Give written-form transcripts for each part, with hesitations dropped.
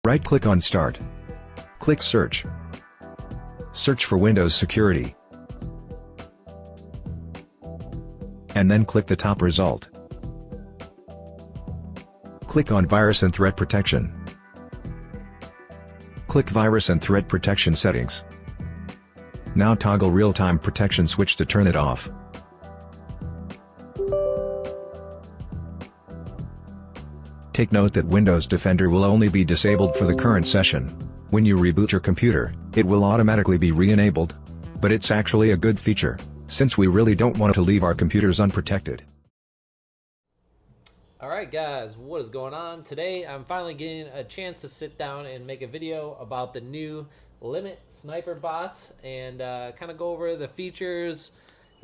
Right-click on Start. Click Search. Search for Windows Security. And then click the top result. Click on Virus and Threat Protection. Click Virus and Threat Protection Settings. Now toggle Real-Time Protection switch to turn it off. Take note that Windows Defender will only be disabled for the current session. When you reboot your computer, it will automatically be re-enabled. But it's actually a good feature, since we really don't want to leave our computers unprotected. Alright guys, what is going on? Today I'm finally getting a chance to sit down and make a video about the new Limit Sniper bot and kind of go over the features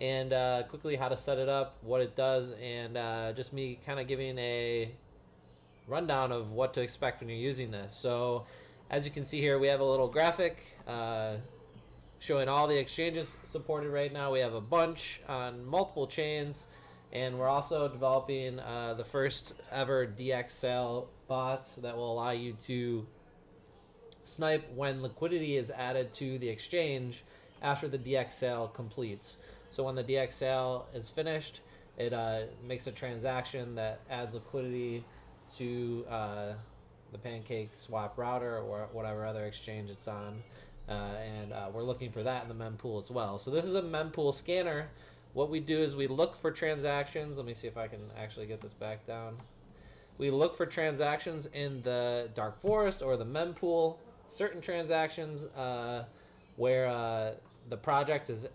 and quickly how to set it up, what it does, and just me kind of giving a rundown of what to expect when you're using this. So as you can see here, we have a little graphic showing all the exchanges supported right now. We have a bunch on multiple chains, and we're also developing the first ever DX sale bot that will allow you to snipe when liquidity is added to the exchange after the DX sale completes. So when the DX sale is finished, it makes a transaction that adds liquidity to the PancakeSwap router or whatever other exchange it's on, and we're looking for that in the mempool as well. So this is a mempool scanner. What we do is we look for transactions. Let me see if I can actually get this back down. We look for transactions in the dark forest or the mempool, certain transactions where the project is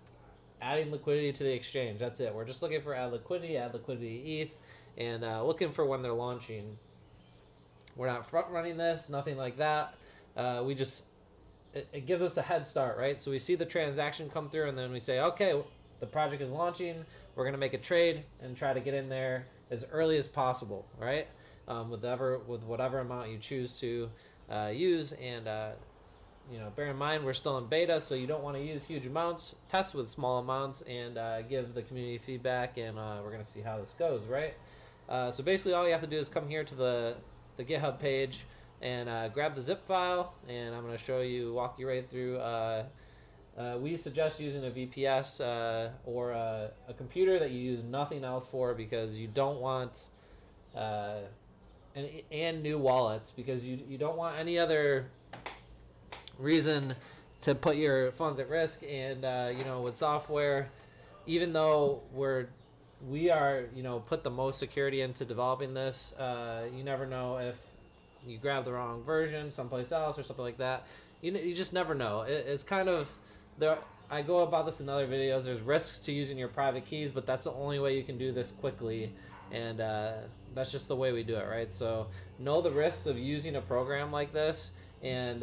adding liquidity to the exchange. That's it. We're just looking for add liquidity ETH, and looking for when they're launching. We're not front running this, nothing like that. We just, it gives us a head start, right? So we see the transaction come through, and then we say, okay, the project is launching. We're gonna make a trade and try to get in there as early as possible, right? With whatever amount you choose to use, and you know, bear in mind we're still in beta, so you don't want to use huge amounts. Test with small amounts and give the community feedback, and we're gonna see how this goes, right? So basically all you have to do is come here to the GitHub page and grab the zip file, and I'm going to show you, walk you right through. We suggest using a VPS or a computer that you use nothing else for, because you don't want and new wallets, because you don't want any other reason to put your funds at risk. And you know, with software, even though we are, you know, put the most security into developing this, you never know if you grab the wrong version someplace else or something like that. You just never know. It's kind of there. I go about this in other videos. There's risks to using your private keys, but that's the only way you can do this quickly, and that's just the way we do it, right? So know the risks of using a program like this, and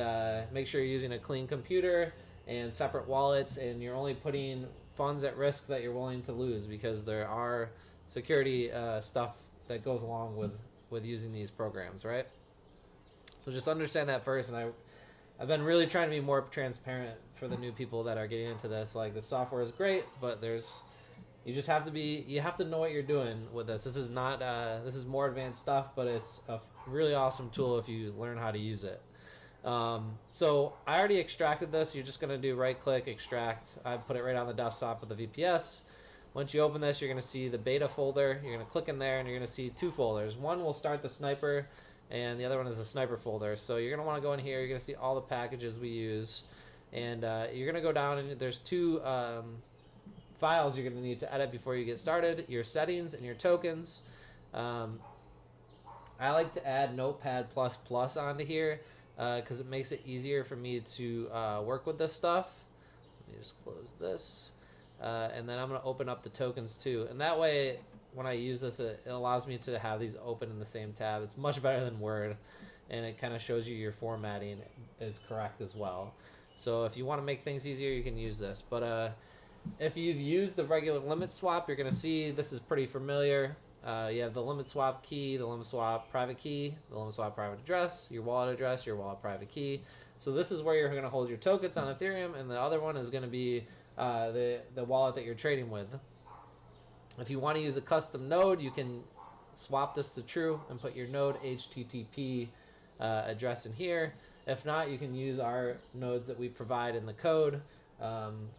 make sure you're using a clean computer and separate wallets, and you're only putting funds at risk that you're willing to lose, because there are security stuff that goes along with using these programs, right? So just understand that first. And I've been really trying to be more transparent for the new people that are getting into this. Like, the software is great, but you just have to know what you're doing with this. This is not this is more advanced stuff, but it's a really awesome tool if you learn how to use it. So I already extracted this. You're just going to do right click, extract. I put it right on the desktop with the VPS. Once you open this, you're going to see the beta folder. You're going to click in there, and you're going to see two folders. One will start the sniper, and the other one is the sniper folder. So you're going to want to go in here. You're going to see all the packages we use, and you're going to go down, and there's two files you're going to need to edit before you get started: your settings and your tokens. I like to add Notepad++ onto here, because it makes it easier for me to work with this stuff. Let me just close this, and then I'm going to open up the tokens too, and that way when I use this, it allows me to have these open in the same tab. It's much better than Word, and it kind of shows you your formatting is correct as well. So if you want to make things easier, you can use this. But if you've used the regular limit swap, you're going to see this is pretty familiar. You have the limit swap key, the limit swap private key, the limit swap private address, your wallet private key. So this is where you're going to hold your tokens on Ethereum, and the other one is going to be the wallet that you're trading with. If you want to use a custom node, you can swap this to true and put your node HTTP address in here. If not, you can use our nodes that we provide in the code.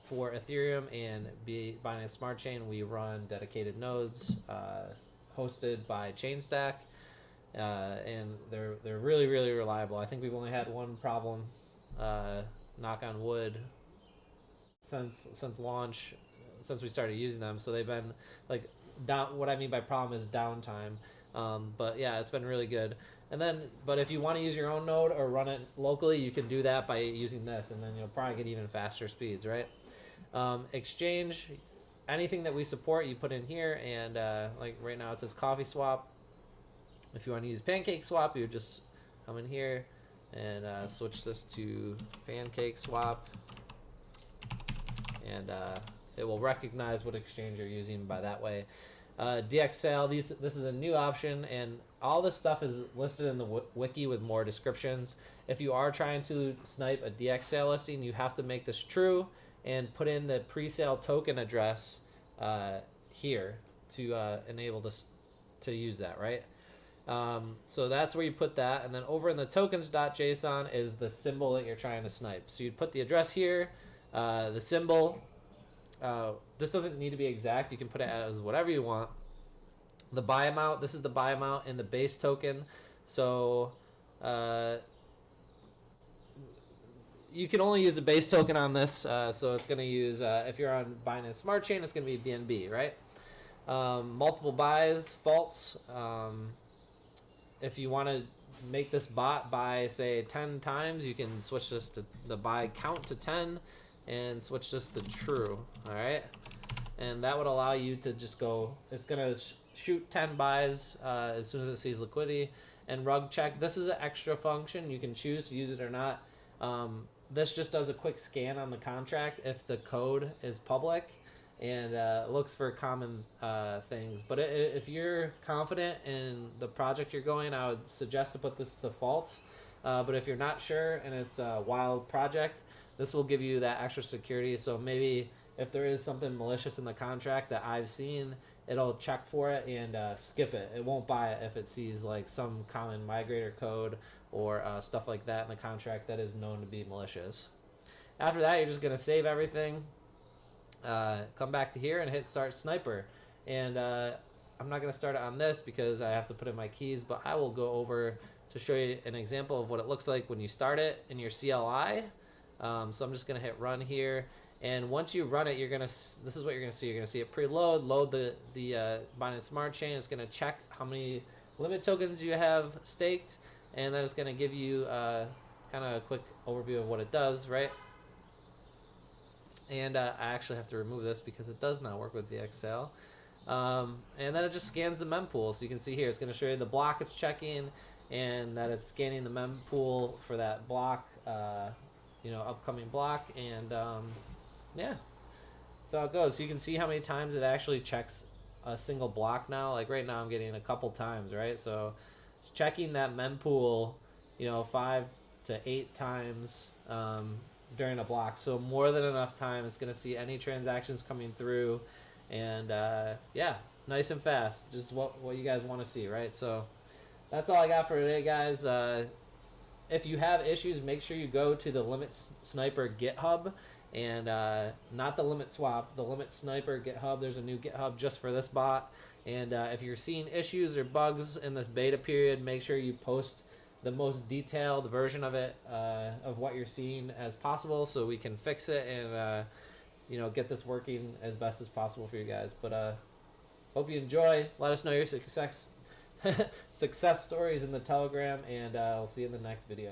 For Ethereum and Binance Smart Chain, we run dedicated nodes hosted by ChainStack, and they're really, really reliable. I think we've only had one problem, knock on wood, since launch, since we started using them. So they've been like down. What I mean by problem is downtime. But yeah, it's been really good. And then, but if you want to use your own node or run it locally, you can do that by using this, and then you'll probably get even faster speeds, right? Exchange, anything that we support, you put in here, and like right now it says PancakeSwap. If you want to use PancakeSwap, you just come in here and switch this to PancakeSwap, and it will recognize what exchange you're using by that way. DX sale, this is a new option, and all this stuff is listed in the wiki with more descriptions. If you are trying to snipe a DX sale listing, you have to make this true and put in the pre-sale token address here to enable this to use that, right? So that's where you put that, and then over in the tokens.json is the symbol that you're trying to snipe. So you'd put the address here, the symbol. This doesn't need to be exact. You can put it as whatever you want. The buy amount, this is the buy amount in the base token. So you can only use the base token on this. So it's going to use, if you're on Binance Smart Chain, it's going to be BNB, right? Multiple buys, false. If you want to make this bot buy, say, 10 times, you can switch this to the buy count to 10 and switch this to true. All right, and that would allow you to just go, it's gonna shoot 10 buys as soon as it sees liquidity. And rug check, this is an extra function, you can choose to use it or not. This just does a quick scan on the contract if the code is public, and looks for common things. But if you're confident in the project you're going, I would suggest to put this to false. But if you're not sure and it's a wild project, this will give you that extra security. So maybe if there is something malicious in the contract that I've seen, it'll check for it and skip it. It won't buy it if it sees like some common migrator code or stuff like that in the contract that is known to be malicious. After that, you're just going to save everything, come back to here and hit start sniper. And I'm not going to start it on this because I have to put in my keys, but I will go over to show you an example of what it looks like when you start it in your CLI. So I'm just going to hit run here, and once you run it, you're gonna, this is what you're going to see. You're going to see it preload, load the Binance Smart Chain. It's going to check how many limit tokens you have staked, and then it's going to give you kind of a quick overview of what it does, right? And I actually have to remove this because it does not work with the Excel. And then it just scans the mempool. So you can see here, it's going to show you the block it's checking, and that it's scanning the mempool for that block, upcoming block. And yeah, that's how it goes. So you can see how many times it actually checks a single block now. Like right now I'm getting a couple times, right? So it's checking that mempool, 5 to 8 times during a block. So more than enough time. It's going to see any transactions coming through. And yeah, nice and fast. Just what you guys want to see, right? So that's all I got for today, guys. If you have issues, make sure you go to the Limit Sniper GitHub, and not the Limit Swap, the Limit Sniper GitHub. There's a new GitHub just for this bot. And if you're seeing issues or bugs in this beta period, make sure you post the most detailed version of it, of what you're seeing as possible, so we can fix it and get this working as best as possible for you guys. But hope you enjoy. Let us know your success stories in the Telegram, and I'll see you in the next video.